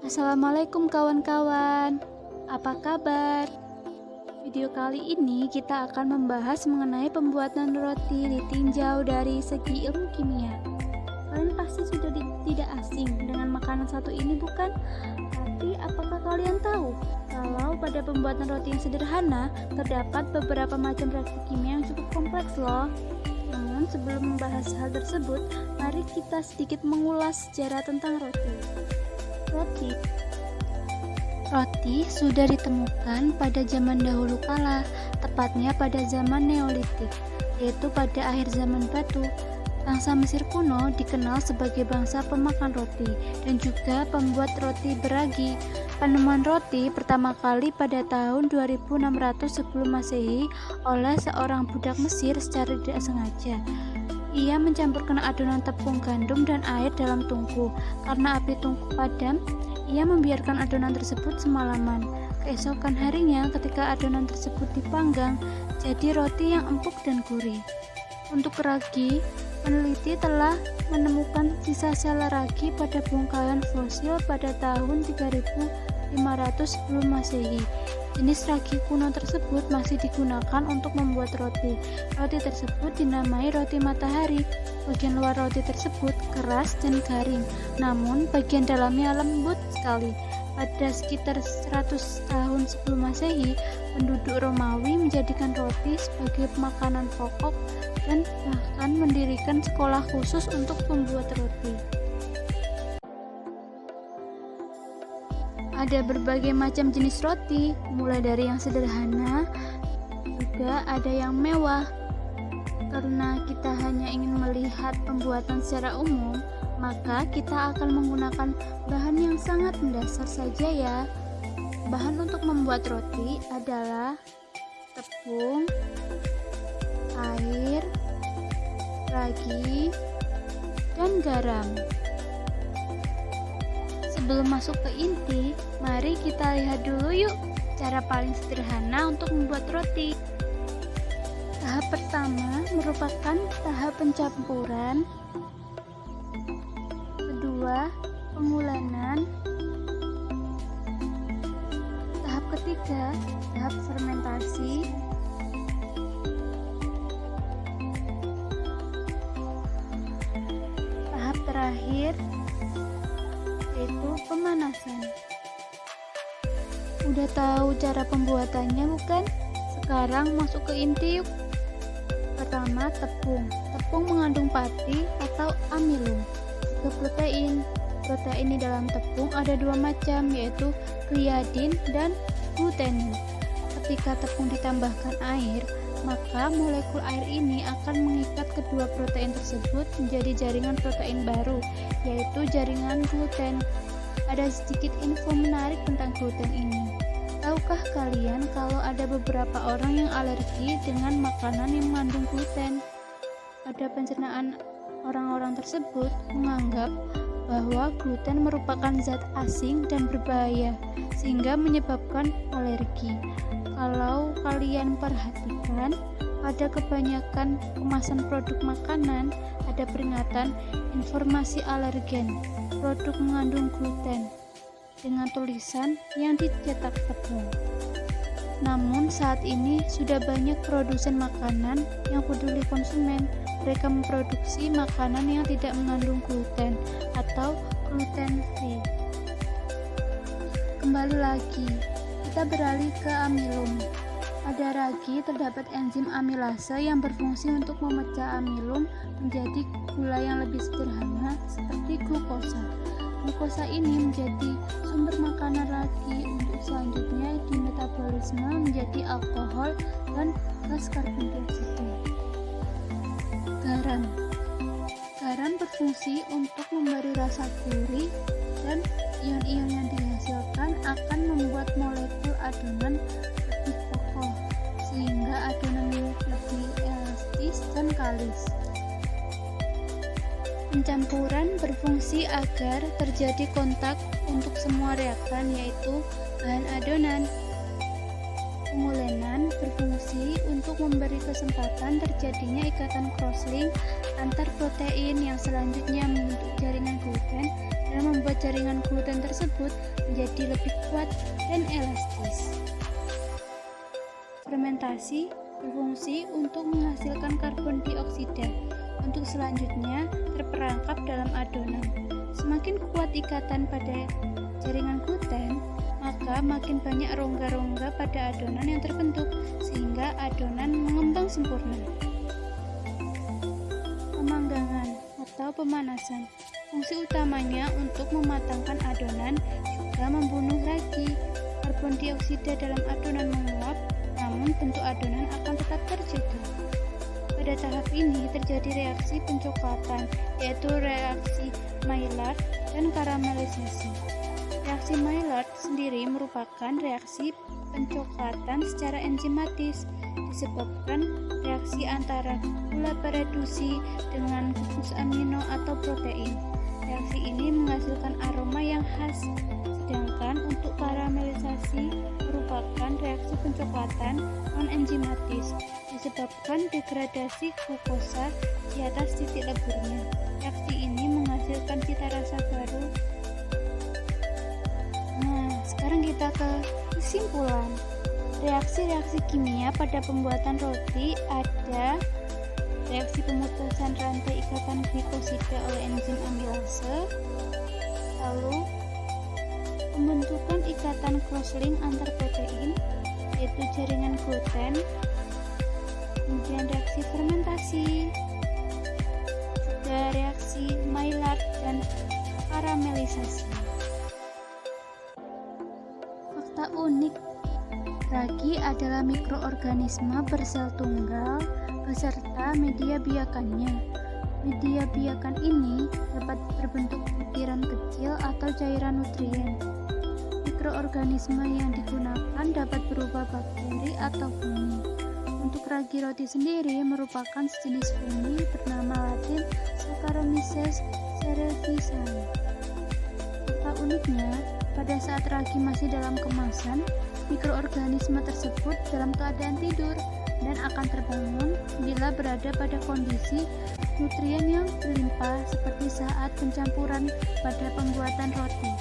Assalamualaikum kawan-kawan, apa kabar? Video kali ini kita akan membahas mengenai pembuatan roti ditinjau dari segi ilmu kimia. Kalian pasti sudah tidak asing dengan makanan satu ini bukan? Tapi apakah kalian tahu kalau pada pembuatan roti yang sederhana terdapat beberapa macam reaksi kimia yang cukup kompleks loh. Namun sebelum membahas hal tersebut, mari kita sedikit mengulas sejarah tentang roti. Roti sudah ditemukan pada zaman dahulu kala, tepatnya pada zaman Neolitik, yaitu pada akhir zaman batu. Bangsa Mesir kuno dikenal sebagai bangsa pemakan roti dan juga pembuat roti beragi. Penemuan roti pertama kali pada tahun 2600 sebelum Masehi oleh seorang budak Mesir secara tidak sengaja. Ia mencampurkan adonan tepung gandum dan air dalam tungku. Karena api tungku padam, ia membiarkan adonan tersebut semalaman. Keesokan harinya ketika adonan tersebut dipanggang, jadi roti yang empuk dan gurih. Untuk ragi, peneliti telah menemukan sisa sel ragi pada bongkahan fosil pada tahun 3500 sebelum Masehi. Jenis ragi kuno tersebut masih digunakan untuk membuat roti. Roti tersebut dinamai roti matahari. Bagian luar roti tersebut keras dan garing, namun bagian dalamnya lembut sekali. Pada sekitar 100 tahun sebelum Masehi, penduduk Romawi menjadikan roti sebagai makanan pokok dan bahkan mendirikan sekolah khusus untuk membuat roti. Ada berbagai macam jenis roti, mulai dari yang sederhana, juga ada yang mewah. Karena kita hanya ingin melihat pembuatan secara umum, maka kita akan menggunakan bahan yang sangat mendasar saja ya. Bahan untuk membuat roti adalah tepung, air, ragi, dan garam. Sebelum masuk ke inti, mari kita lihat dulu yuk cara paling sederhana untuk membuat roti. Tahap pertama merupakan tahap pencampuran, kedua pengulanan, tahap ketiga tahap fermentasi, tahap terakhir yaitu pemanasan. Udah tahu cara pembuatannya bukan? Sekarang masuk ke inti yuk. Pertama, tepung. Tepung mengandung pati atau amilum, juga protein. Protein di dalam tepung ada dua macam, yaitu gliadin dan glutenin. Ketika tepung ditambahkan air, maka molekul air ini akan mengikat kedua protein tersebut menjadi jaringan protein baru, yaitu jaringan gluten. Ada sedikit info menarik tentang gluten ini. Tahukah kalian kalau ada beberapa orang yang alergi dengan makanan yang mengandung gluten? Pada pencernaan orang-orang tersebut menganggap bahwa gluten merupakan zat asing dan berbahaya, sehingga menyebabkan alergi. Kalau kalian perhatikan, pada kebanyakan kemasan produk makanan ada peringatan informasi alergen, produk mengandung gluten, dengan tulisan yang dicetak tepung. Namun saat ini sudah banyak produsen makanan yang peduli konsumen. Mereka memproduksi makanan yang tidak mengandung gluten atau gluten free. Kembali lagi, kita beralih ke amilum. Pada ragi terdapat enzim amilase yang berfungsi untuk memecah amilum menjadi gula yang lebih sederhana seperti glukosa. Glukosa ini menjadi sumber makanan ragi untuk selanjutnya dimetabolisme menjadi alkohol dan gas karbon dioksida. Garam. Garam berfungsi untuk memberi rasa gurih dan ion-ion yang dihasilkan akan membuat molekul adonan lebih kokoh sehingga adonan lebih elastis dan kalis. Pencampuran berfungsi agar terjadi kontak untuk semua reaktan, yaitu bahan adonan. Pengulanan berfungsi untuk memberi kesempatan terjadinya ikatan crosslink antar protein yang selanjutnya membentuk jaringan gluten dan membuat jaringan gluten tersebut menjadi lebih kuat dan elastis. Fermentasi berfungsi untuk menghasilkan karbon dioksida untuk selanjutnya terperangkap dalam adonan. Semakin kuat ikatan pada jaringan gluten, maka makin banyak rongga-rongga pada adonan yang terbentuk sehingga adonan mengembang sempurna. Pemanggangan atau pemanasan. Fungsi utamanya untuk mematangkan adonan juga membunuh ragi. Karbon dioksida dalam adonan menguap, namun bentuk adonan akan tetap terjaga. Pada tahap ini terjadi reaksi pencoklatan, yaitu reaksi Maillard dan karamelisasi. Reaksi Maillard sendiri merupakan reaksi pencoklatan secara enzimatis disebabkan reaksi antara gula bereduksi dengan gugus amino atau protein. Reaksi ini menghasilkan aroma yang khas, sedangkan untuk karamelisasi merupakan reaksi pencoklatan non-enzimatis disebabkan degradasi glukosa di atas titik leburnya. Reaksi ini menghasilkan cita rasa baru. Nah, sekarang kita ke kesimpulan. Reaksi-reaksi kimia pada pembuatan roti ada reaksi pemutusan rantai ikatan glikosida oleh enzim amilase, lalu pembentukan ikatan crosslink antar protein yaitu jaringan gluten, kemudian reaksi fermentasi, juga reaksi Maillard dan karamelisasi. Fakta unik, ragi adalah mikroorganisme bersel tunggal beserta media biakannya. Media biakan ini dapat berbentuk butiran kecil atau cairan nutrien. Mikroorganisme yang digunakan dapat berupa bakteri atau fungi. Untuk ragi roti sendiri merupakan sejenis fungi bernama latin Saccharomyces cerevisiae. Fakta uniknya, pada saat ragi masih dalam kemasan, mikroorganisme tersebut dalam keadaan tidur dan akan terbangun bila berada pada kondisi nutrien yang berlimpah seperti saat pencampuran pada pembuatan roti.